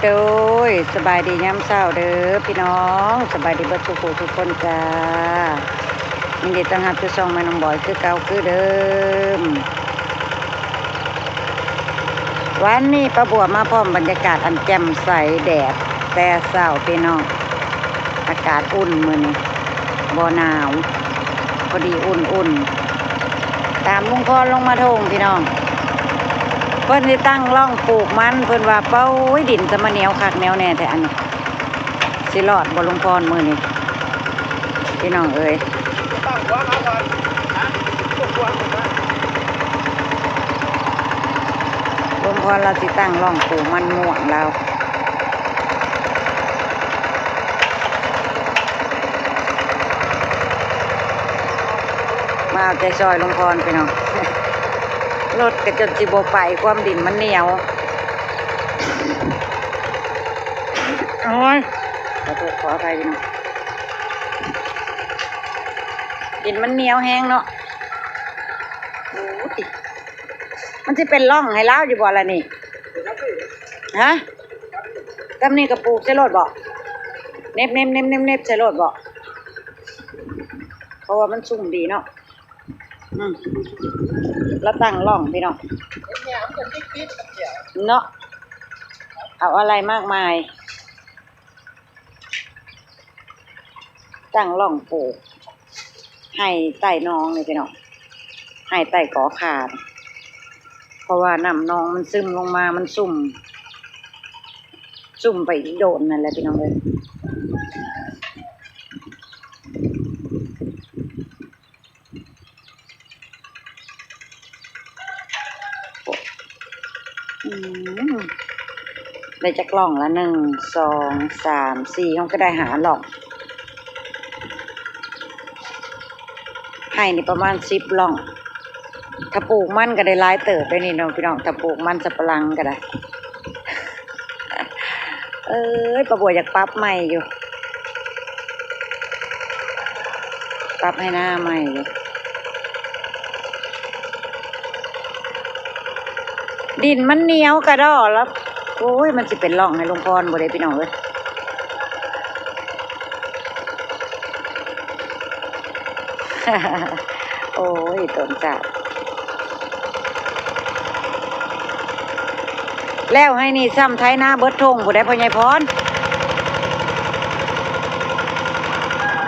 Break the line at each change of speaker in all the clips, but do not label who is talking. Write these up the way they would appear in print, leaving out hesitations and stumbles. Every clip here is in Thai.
โดยสบายดีย้ำเศร้าเด้อพี่น้องสบายดีเบิดทุกผู้ทุกคนจ้ายินดีต้อนรับสู่ช่องแม่น้องบอยคือเก่าคือเดิมวันนี้ป้าบัวมาพร้อมบรรยากาศอันแจ่มใสแดดแต่เศร้าพี่น้องอากาศอุ่นมื้อนี้บ่หนาวพอดีอุ่นตามลุงพรลงมาทงพี่น้องเพิ่นที่ตั้งร่องปลูกมันเพิ่นว่าเป้าดินจะมาเหนียวคักแนวแน่แต่อันนี้สิรอดบ่ลุงพรมื้อนี้พี่น้องเอ้ยลุงพรเราสิตั้งร่องปลูกมันม่วงเรามาเอาใจซอยลุงพรพี่น้องรถกระจนสิบไปความดินมันเหนียวโอ้ยขออภัยพี่น้องดินมันเหนียวแห้งเนาะโอ้ยมันจะเป็นร่องให้เล่าอยู่บ่ละนี่ฮะตำนี้กระปูกใส่รถบ่เน็บใส่รถบ่เพราะว่ามันสุ่มดีเนาะแล้วตั้งร่องพี่น้องเนาะเอาอะไรมากมายตั้งร่องปลูกให้ใต้น้องเลยพี่น้องให้ใต้กอขาดเพราะว่าน้ำน้องมันซึมลงมามันซุ่มไปอีกโดนนั่นแหละพี่น้องเลยได้จักล่องละ1 2 3 4เขาก็ได้หาหล่องให้นี่ประมาณ10 ล่องถ้าปลูกมันก็ได้หลายเติบได้นี่น้องพี่น้องถ้าปลูกมันสับปะรังก็ได้ป้าบัวอยากปรับใหม่อยู่ปรับให้หน้าใหม่อยู่ดินมันเหนียวกระดอแล้วโอ้ยมันจะเป็นร่องให้ลุงพรบ่ได้พี่น้องเลยโอ้ยต้นจัดแล้วให้นี่ซ้ำไทยหน้าเบิดทงบ่ได้พ่อใหญ่พร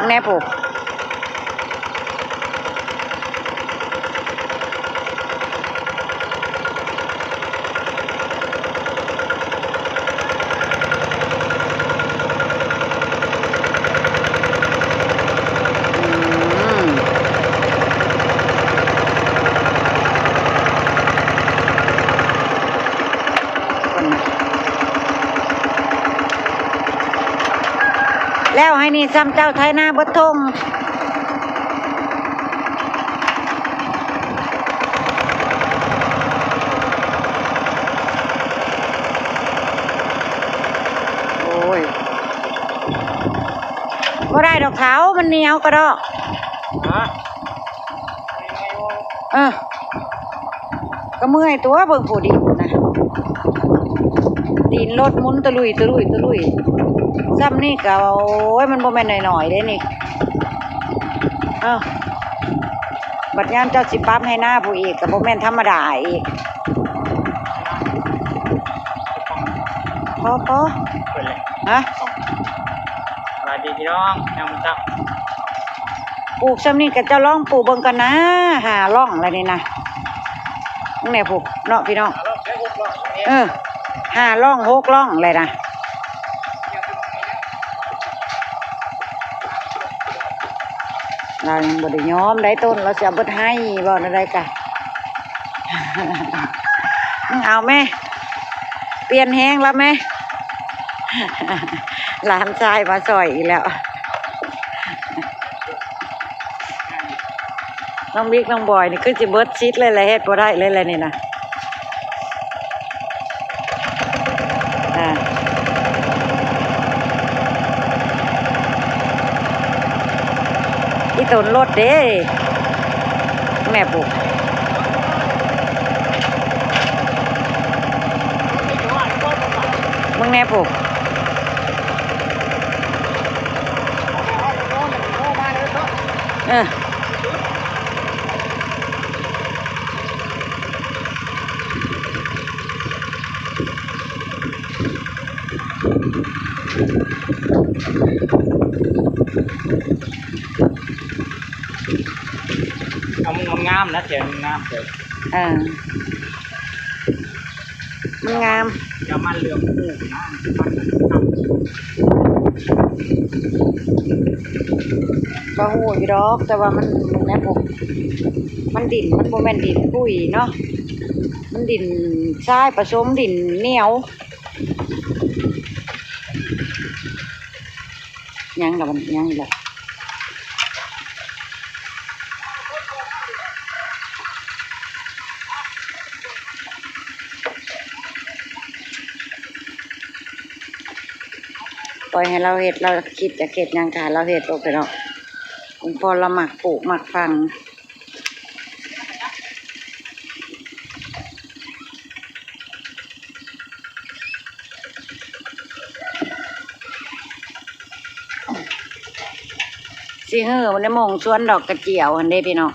แน่ผูกแล้วให้นี่ซ้ำเจ้าไทยหน้าเบิดทงโอ้ยบ่ได้ดอกเท้ามันเหนียวกระดอกก็เมื่อยตัวเบิ่งผู้ดินนะดินรถมุนตะลุยซ้ำนี่ก็โอ้ยมันบ่แม่นหน่อยๆเด้นี่บัดยามเจ้าสิปั๊บให้หน้าผู้อีกก็บ่แม่นธรรมดาอีกพอ
เปิดเลย
ฮะ
สวัสดีพี่น้องน้ำตับ
ปลูกซ้ำนี่ก็จะลองปลูกเบิ่งกันนะหาร่องอะไรนี่นะนั่นแหละปลูกเนาะพี่น้อง5 ร่อง6 ร่องเลยนะเรายังบ่ได้ย้อมได้ต้นเราจะบ่ให้บ่ได้กะเอาแม่เปลี่ยนแห้งแล้วแม่หลานชายมาซอยอีกแล้วน้องบิ๊กน้องบอยนี่คือจะเบิดชิดเลยเฮ็ดบ่ได้เลยนี่นะต้นรถเด้แม่ปลูกมึง แน่ผูกเออ
เอามันงามนะเสียงงามเสีย
เออมันงาม
จะมันเหลืองคู่นะ
ก็หูอยู่ดอกแต่ว่ามันแน่ผูกมันดินมันโมเมนดินปุ้ยเนาะมันดินทรายผสมดินเหนียวยังกับมันยังอีกแล้วปล่อยให้เราเห็ดเราคิดจะเห็ดยังค่ะเราเห็ดโอเคเนาะคุณพ่อเราหมักปลูกหมักฟังสิเฮ้อมันได้มองสวนดอกกระเจียวอันเด้พี่น้อง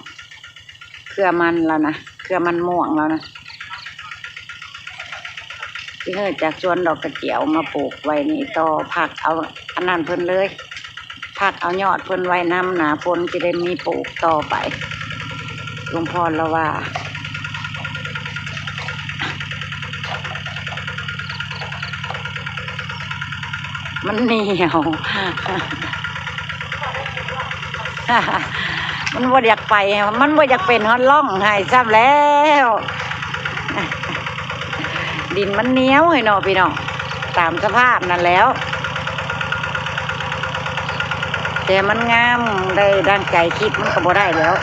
เครือมันแล้วนะเครือมันม่วงแล้วนะสิเฮ้อจากสวนดอกกระเจียวมาปลูกไว้นี่ต่อผักเอาอันนั้นเพิ่นเลยผักเอายอดเพิ่นไว้น้ำหนาฝนจะได้มีปลูกต่อไปหลวงพ่อเราว่ามันเหนียว มันบ่อยากไปมันบ่อยากเป็นฮอดล่องให้ซ้ำแล้ว ดินมันเหนียวให้เนาะพี่น้องตามสภาพนั่นแล้วแต่มันงามได้ดังใจคิดมันก็บ่ได้แล้ว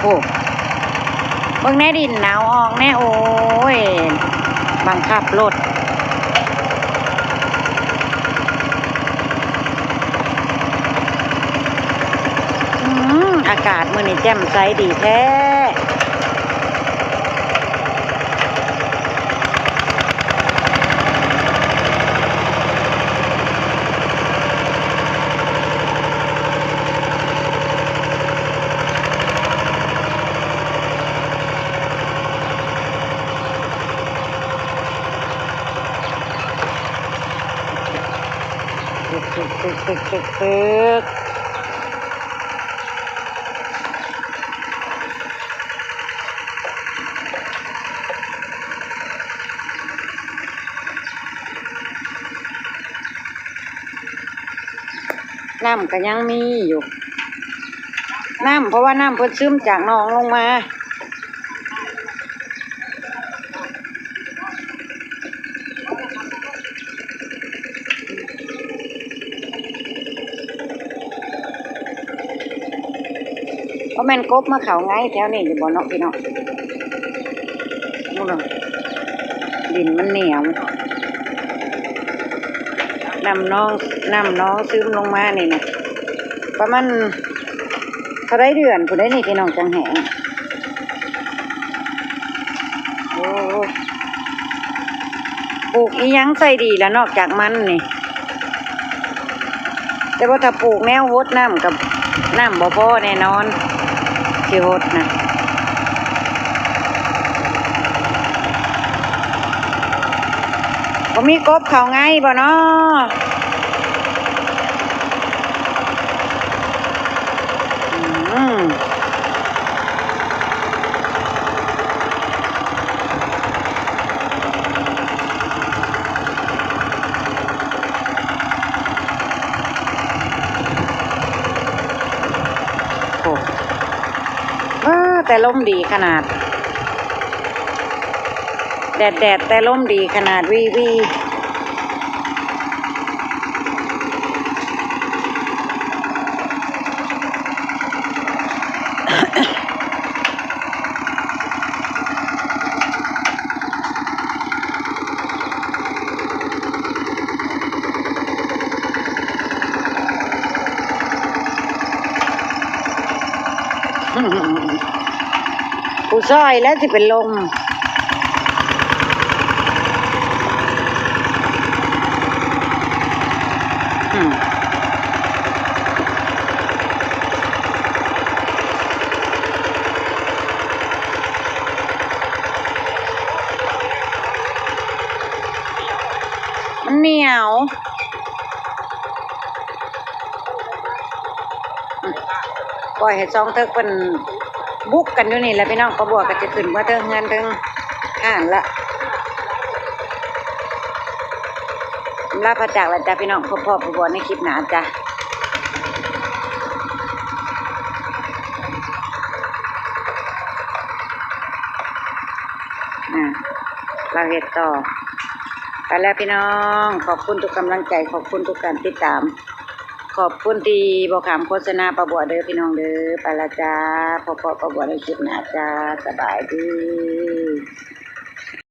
โอ้เบิ่งแน่ดินหนาวออกแน่โอ้ยบังคับรถอากาศมื้อนี้แจ่มใสดีแท้ตึกน้ำก็ยังมีอยู่น้ำเพราะว่าน้ำเพิ่นซึมจากหนองลงมาเพราะแม่นกบมาเขาไงแถวนี้อยู่บ่เนาะพี่น้องนู่นน่ะดินมันเหนียวน้ำน้องซึมลงมานี่นะประมาณเขาได้เดือนผู้ได้นี่พี่น้องจังแหงโอ้ปลูกอีหยังใส่ดีแล้วนอกจากมันนี่แต่ว่าถ้าปลูกแนวโฮดน้ำกับน้ำบ่พอแน่นอนที่โฮดนะบ่มีกบเขาไงบ่เนาะแต่ลมดีขนาดแดดแต่ลมดีขนาดวี ผู้ซอยแล้วสิเป็นลมมันเหนียวปล่อยให้ซองเทิกเป็นบุกกันอยู่นี่แหละพี่น้องประบวกก็จะขึ้นมาเทิงเงินเทิงอ่านละลาพระจากแล้วจ้ะพี่น้องพ่อประบวกในคลิปหนาจ้ะเราเฮ็ดต่อไปแล้วพี่น้องขอบคุณทุกกำลังใจขอบคุณทุกการติดตามขอบคุณที่บอกคำโฆษณาประบวกเด้อพี่น้องเด้อไปละจ้าพ่อประบวกในคลิปหนาจ้าสบายดี